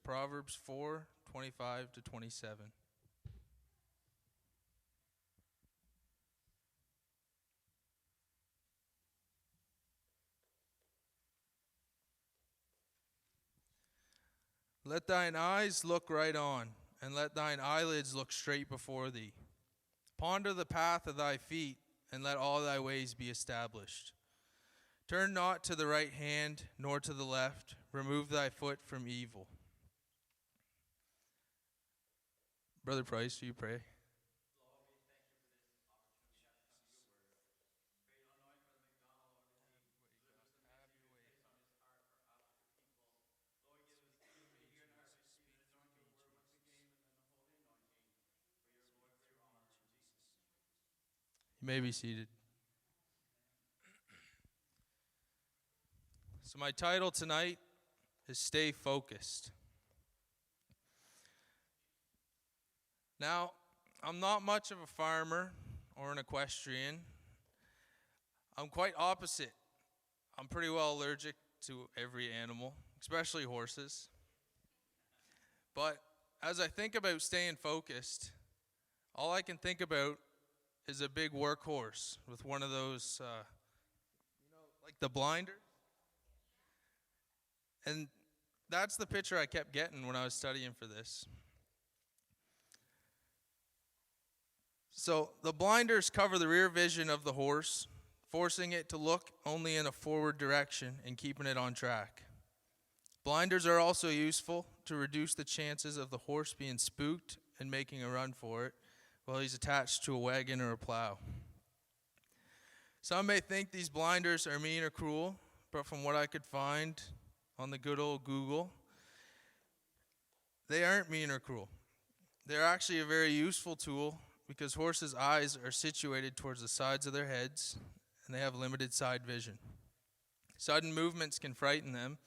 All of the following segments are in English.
Proverbs 4:25-27. Let thine eyes look right on, and let thine eyelids look straight before thee. Ponder the path of thy feet, and let all thy ways be established. Turn not to the right hand, nor to the left. Remove thy foot from evil. Brother Price, will you pray? Lord, we thank you for this opportunity to come to your word. Pray to anoint Brother MacDonald, Lord, as he delivers the message you place on his heart for us, your people. Lord, give us ears to hear and heart to receive and anoint your word once again with an holy anointing. For your glory, for your honor, in Jesus' name. You may be seated. So my title tonight is Stay Focused. Now, I'm not much of a farmer or an equestrian. I'm quite opposite. I'm pretty well allergic to every animal, especially horses. But as I think about staying focused, all I can think about is a big workhorse with one of those, like the blinders. And that's the picture I kept getting when I was studying for this. So the blinders cover the rear vision of the horse, forcing it to look only in a forward direction and keeping it on track. Blinders are also useful to reduce the chances of the horse being spooked and making a run for it while he's attached to a wagon or a plow. Some may think these blinders are mean or cruel, but from what I could find on the good old Google, they aren't mean or cruel. They're actually a very useful tool because horses' eyes are situated towards the sides of their heads and they have limited side vision. Sudden movements can frighten them,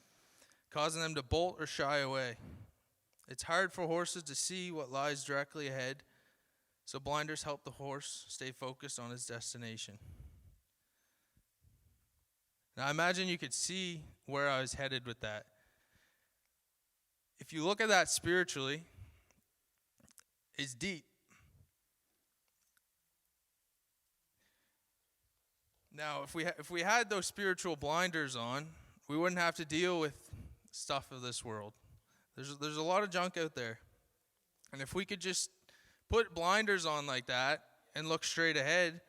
causing them to bolt or shy away. It's hard for horses to see what lies directly ahead, so blinders help the horse stay focused on his destination. Now, I imagine you could see where I was headed with that. If you look at that spiritually, it's deep. Now, if we had those spiritual blinders on, we wouldn't have to deal with stuff of this world. There's a lot of junk out there. And if we could just put blinders on like that and look straight ahead,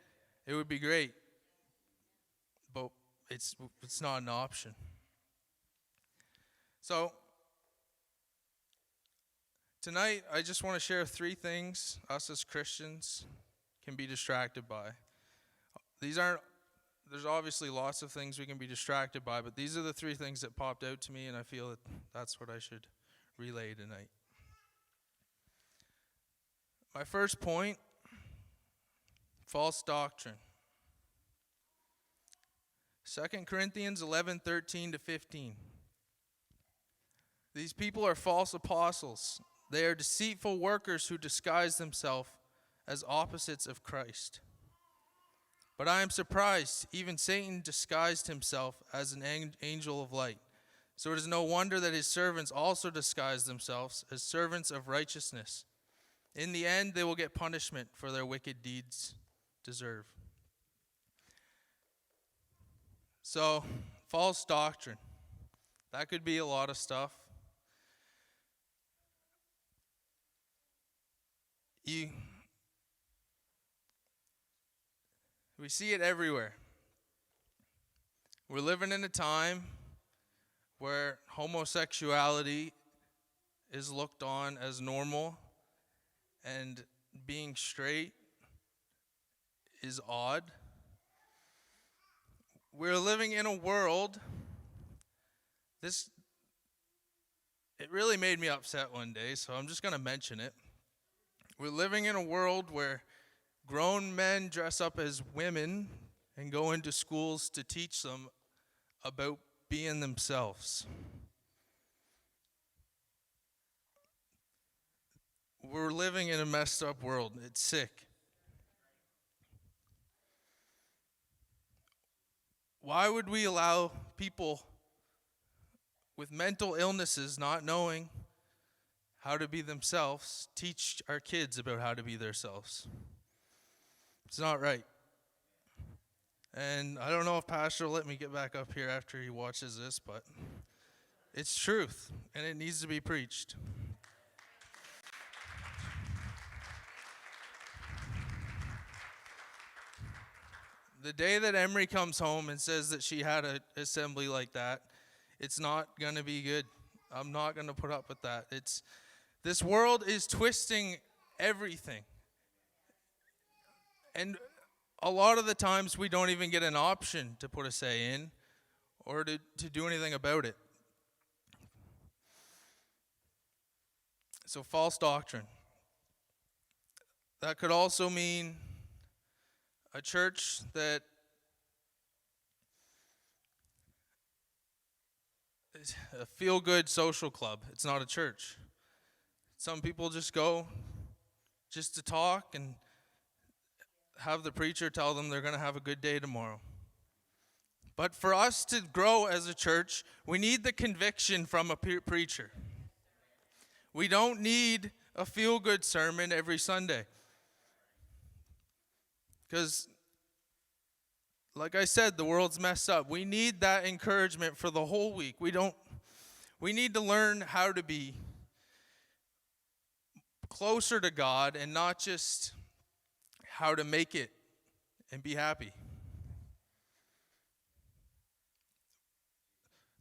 it would be great. But it's not an option. So, tonight, I just want to share 3 things us as Christians can be distracted by. There's obviously lots of things we can be distracted by, but these are the 3 things that popped out to me, and I feel that that's what I should relay tonight. My first point, false doctrine. 2 Corinthians 11:13-15. These people are false apostles. They are deceitful workers who disguise themselves as opposites of Christ. But I am surprised, even Satan disguised himself as an angel of light. So it is no wonder that his servants also disguise themselves as servants of righteousness. In the end, they will get punishment for their wicked deeds deserve. So, false doctrine. That could be a lot of stuff. We see it everywhere. We're living in a time where homosexuality is looked on as normal and being straight is odd. We're living in a world, it really made me upset one day, so I'm just going to mention it. We're living in a world where grown men dress up as women and go into schools to teach them about being themselves. We're living in a messed up world. It's sick. Why would we allow people with mental illnesses, not knowing how to be themselves, teach our kids about how to be themselves. It's not right. And I don't know if Pastor will let me get back up here after he watches this, but it's truth, and it needs to be preached. The day that Emery comes home and says that she had an assembly like that, it's not going to be good. I'm not going to put up with that. This world is twisting everything. And a lot of the times we don't even get an option to put a say in or to do anything about it. So false doctrine. That could also mean a church that is a feel-good social club. It's not a church. Some people just go just to talk and have the preacher tell them they're going to have a good day tomorrow. But for us to grow as a church, we need the conviction from a preacher. We don't need a feel-good sermon every Sunday. Because, like I said, the world's messed up. We need that encouragement for the whole week. We need to learn how to be closer to God and not just how to make it and be happy.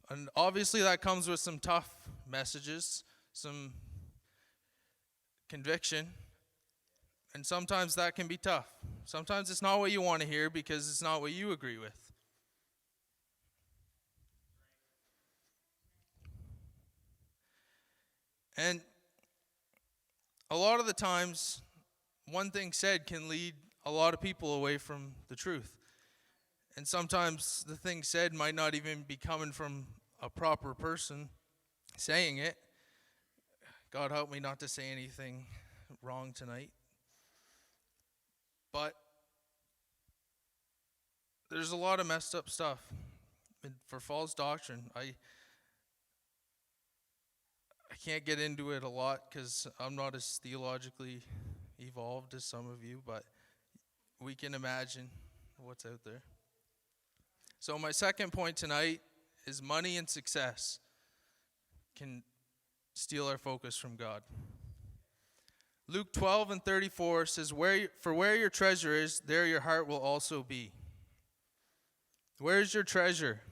And obviously that comes with some tough messages, some conviction, and sometimes that can be tough. Sometimes it's not what you want to hear because it's not what you agree with. And a lot of the times, one thing said can lead a lot of people away from the truth. And sometimes the thing said might not even be coming from a proper person saying it. God help me not to say anything wrong tonight. But there's a lot of messed up stuff for false doctrine. I can't get into it a lot because I'm not as theologically evolved as some of you, but we can imagine what's out there. So my second point tonight is money and success can steal our focus from God. Luke 12:34 says, "For where your treasure is, there your heart will also be." Where's your treasure?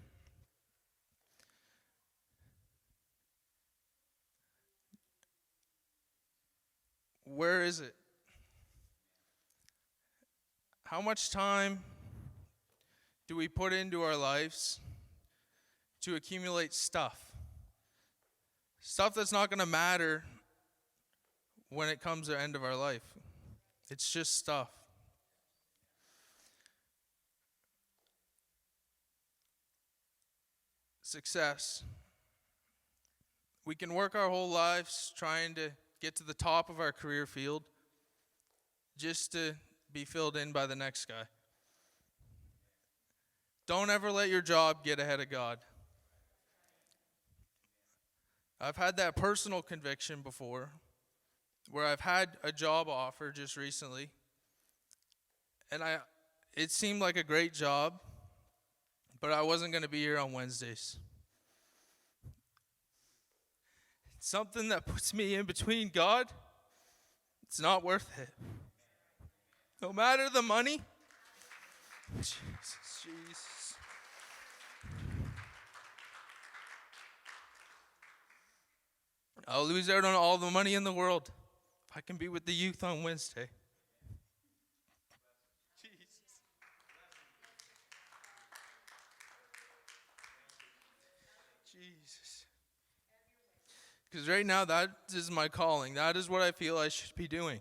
Where is it? How much time do we put into our lives to accumulate stuff? Stuff that's not going to matter when it comes to the end of our life. It's just stuff. Success. We can work our whole lives trying to get to the top of our career field just to be filled in by the next guy. Don't ever let your job get ahead of God. I've had that personal conviction before where I've had a job offer just recently, and it seemed like a great job, but I wasn't going to be here on Wednesdays. Something that puts me in between God, it's not worth it. No matter the money. Jesus. I'll lose out on all the money in the world if I can be with the youth on Wednesday. Jesus. Jesus. Because right now, that is my calling. That is what I feel I should be doing.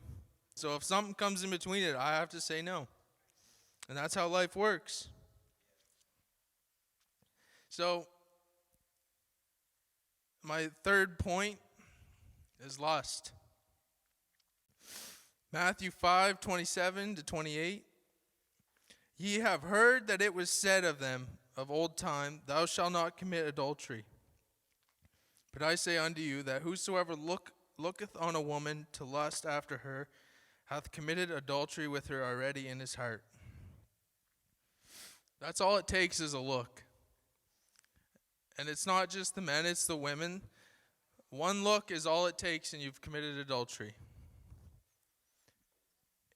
So if something comes in between it, I have to say no. And that's how life works. So, my third point is lust. Matthew 5:27-28. Ye have heard that it was said of them of old time, Thou shalt not commit adultery. But I say unto you that whosoever looketh on a woman to lust after her hath committed adultery with her already in his heart. That's all it takes is a look. And it's not just the men, it's the women. One look is all it takes and you've committed adultery.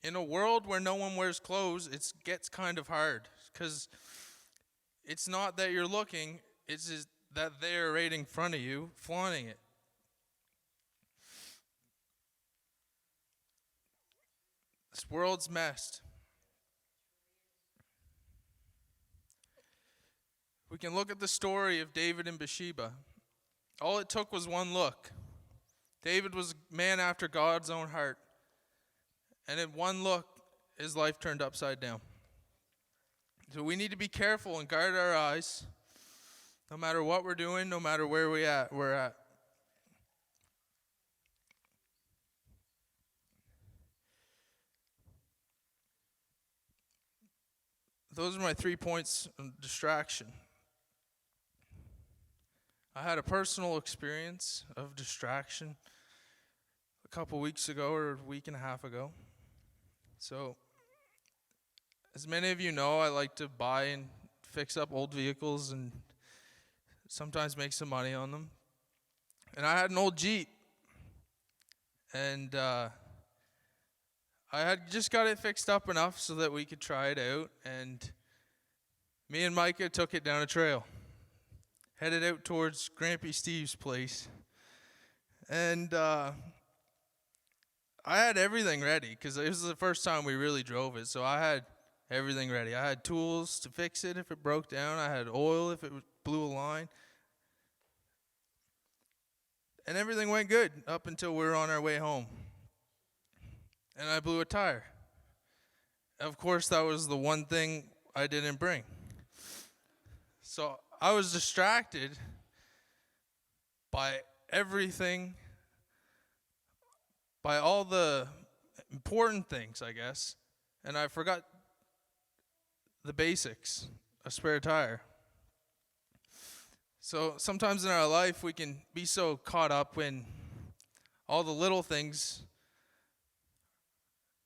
In a world where no one wears clothes, it gets kind of hard because it's not that you're looking, it's just that they're right in front of you, flaunting it. This world's messed. We can look at the story of David and Bathsheba. All it took was one look. David was a man after God's own heart. And in one look, his life turned upside down. So we need to be careful and guard our eyes, no matter what we're doing, no matter where we're at. Those are my 3 points of distraction. I had a personal experience of distraction a couple weeks ago or a week and a half ago. So, as many of you know, I like to buy and fix up old vehicles and sometimes make some money on them. And I had an old Jeep. And I had just got it fixed up enough so that we could try it out. And me and Micah took it down a trail. Headed out towards Grampy Steve's place. And I had everything ready because it was the first time we really drove it. So I had everything ready. I had tools to fix it if it broke down. I had oil if it blew a line. And everything went good up until we were on our way home. And I blew a tire. Of course, that was the one thing I didn't bring. So I was distracted by everything, by all the important things, I guess, and I forgot the basics, a spare tire. So sometimes in our life we can be so caught up in all the little things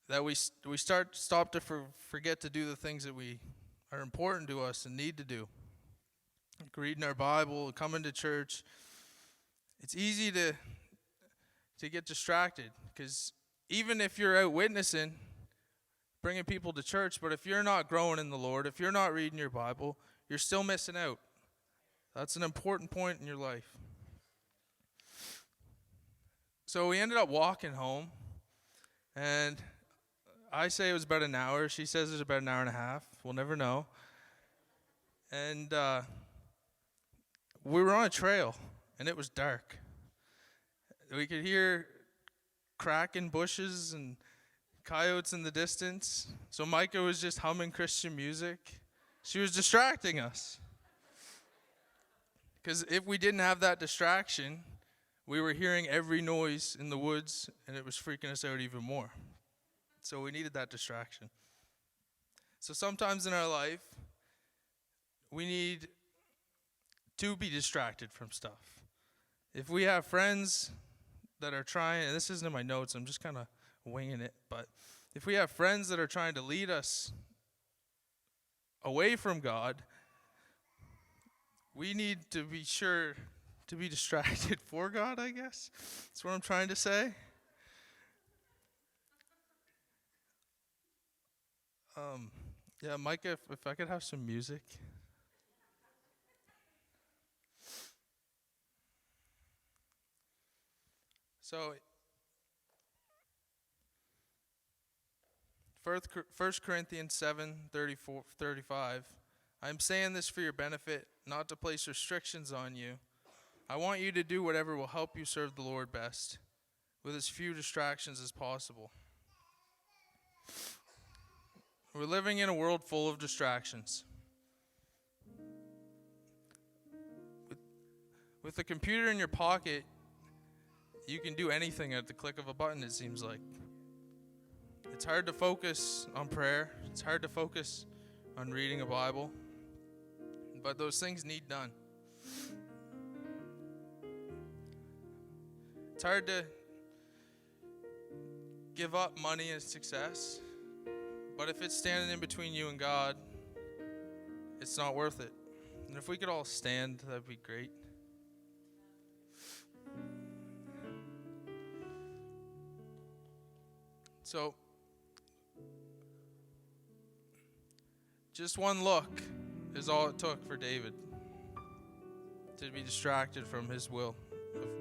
that we stop to forget to do the things that we are important to us and need to do. Like reading our Bible, coming to church. It's easy to get distracted because even if you're out witnessing, bringing people to church, but if you're not growing in the Lord, if you're not reading your Bible, you're still missing out. That's an important point in your life. So we ended up walking home, and I say it was about an hour. She says it was about an hour and a half. We'll never know. And we were on a trail, and it was dark. We could hear cracking bushes and coyotes in the distance. So Micah was just humming Christian music. She was distracting us. Because if we didn't have that distraction, we were hearing every noise in the woods, and it was freaking us out even more. So we needed that distraction. So sometimes in our life, we need to be distracted from stuff. If we have friends that are trying, and this isn't in my notes, I'm just kind of winging it, but if we have friends that are trying to lead us away from God, we need to be sure to be distracted for God, I guess. That's what I'm trying to say. Micah, if I could have some music. So, 1 Corinthians 7:34-35. I'm saying this for your benefit, not to place restrictions on you. I want you to do whatever will help you serve the Lord best, with as few distractions as possible. We're living in a world full of distractions. With the computer in your pocket, you can do anything at the click of a button, it seems like. It's hard to focus on prayer. It's hard to focus on reading a Bible. But those things need done. It's hard to give up money and success. But if it's standing in between you and God, it's not worth it. And if we could all stand, that'd be great. So, just one look is all it took for David to be distracted from his will of